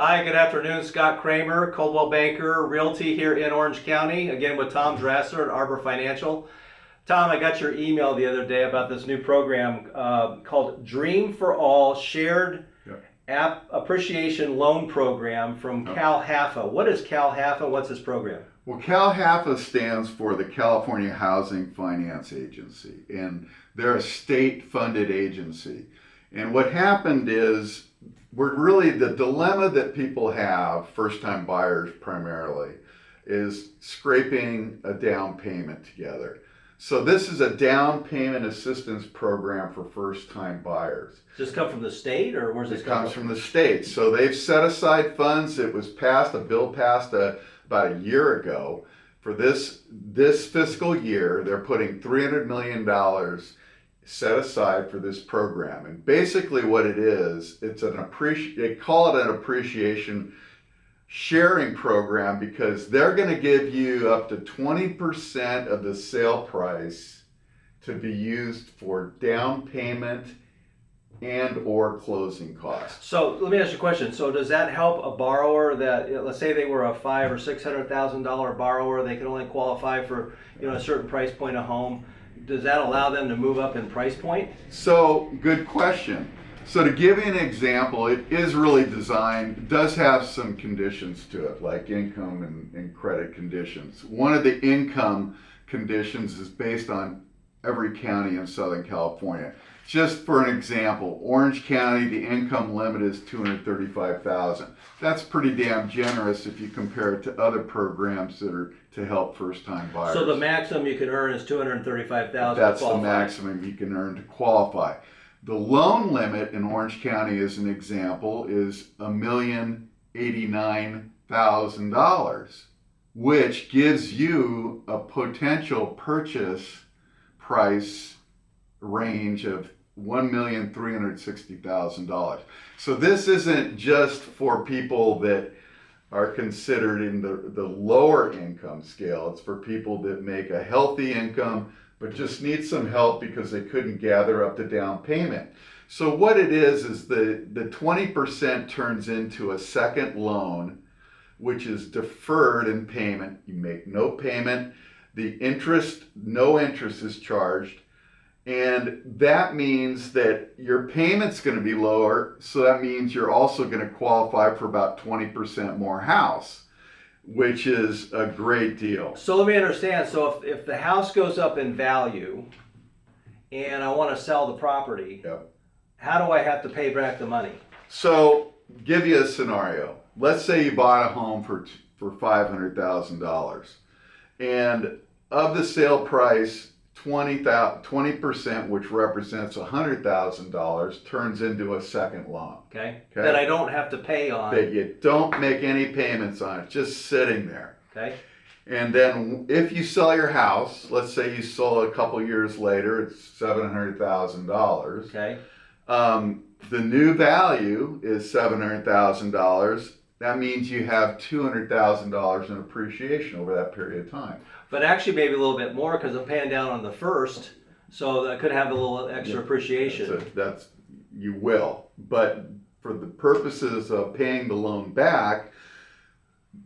Hi, good afternoon. Scott Kramer, Coldwell Banker Realty here in Orange County. Again with Tom Drasler at Arbor Financial. Tom, I got your email the other day about this new program called Dream for All Shared Appreciation Loan Program from Cal HAFA. What is Cal HAFA? What's this program? Well, Cal HAFA stands for the California Housing Finance Agency, and they're a state-funded agency. And what happened is, the dilemma that people have, first-time buyers primarily, is scraping a down payment together. So this is a down payment assistance program for first-time buyers. Does this come from the state, or where's this It come comes from the state. So they've set aside funds. It was passed, a bill passed about a year ago. For this fiscal year, they're putting $300 million set aside for this program. And basically what it is, they call it an appreciation sharing program because they're going to give you up to 20% of the sale price to be used for down payment and or closing costs. So let me ask you a question. So does that help a borrower that, let's say they were a $500,000 or $600,000 borrower, they can only qualify for a certain price point of home. Does that allow them to move up in price point? So good question. So to give you an example, it is really designed, does have some conditions to it, like income and credit conditions. One of the income conditions is based on every county in Southern California. Just for an example, Orange County, the income limit is $235,000. That's pretty damn generous if you compare it to other programs that are to help first-time buyers. So the maximum you can earn is $235,000. That's the maximum you can earn to qualify. The loan limit in Orange County, as an example, is $1,089,000, which gives you a potential purchase price range of $1,360,000. So this isn't just for people that are considered in the lower income scale. It's for people that make a healthy income but just need some help because they couldn't gather up the down payment. So what it is the 20% turns into a second loan, which is deferred in payment. You make no payment. No interest is charged. And that means that your payment's going to be lower, so that means you're also going to qualify for about 20% more house, which is a great deal. So let me understand. So if the house goes up in value and I want to sell the property, how do I have to pay back the money? So give you a scenario. Let's say you bought a home for $500,000, and of the sale price, 20%, which represents $100,000, turns into a second loan. Okay. That I don't have to pay on. That you don't make any payments on. It's just sitting there. Okay. And then if you sell your house, let's say you sold a couple years later, it's $700,000. Okay. The new value is $700,000. That means you have $200,000 in appreciation over that period of time. But actually maybe a little bit more because I'm paying down on the first, so that could have a little extra appreciation. You will. But for the purposes of paying the loan back,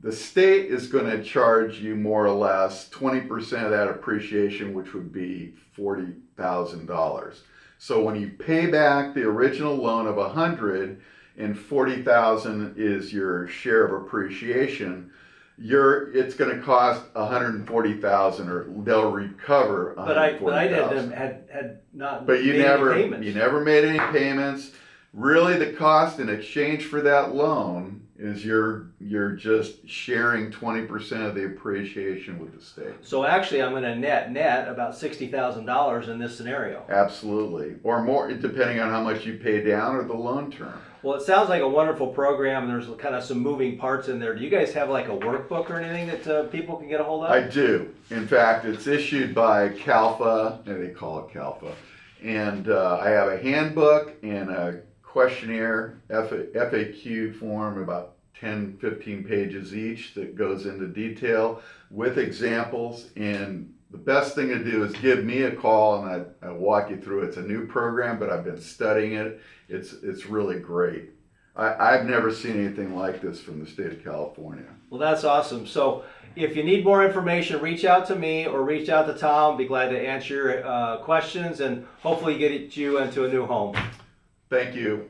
the state is going to charge you more or less 20% of that appreciation, which would be $40,000. So when you pay back the original loan of $100,000 and $40,000 is your share of appreciation, it's going to cost $140,000, or they'll recover $140,000. But I had not. But you made never any payments. You never made any payments. Really, the cost in exchange for that loan is you're just sharing 20% of the appreciation with the state. So actually, I'm going to net about $60,000 in this scenario. Absolutely, or more, depending on how much you pay down or the loan term. Well, it sounds like a wonderful program. There's kind of some moving parts in there. Do you guys have like a workbook or anything that people can get a hold of? I do. In fact, it's issued by CalFA, and they call it CalFA. And I have a handbook and a questionnaire, FAQ form, about 10, 15 pages each, that goes into detail with examples. And the best thing to do is give me a call and I walk you through it. It's a new program, but I've been studying it. It's really great. I've never seen anything like this from the state of California. Well, that's awesome. So if you need more information, reach out to me or reach out to Tom. I'll be glad to answer your questions and hopefully get you into a new home. Thank you.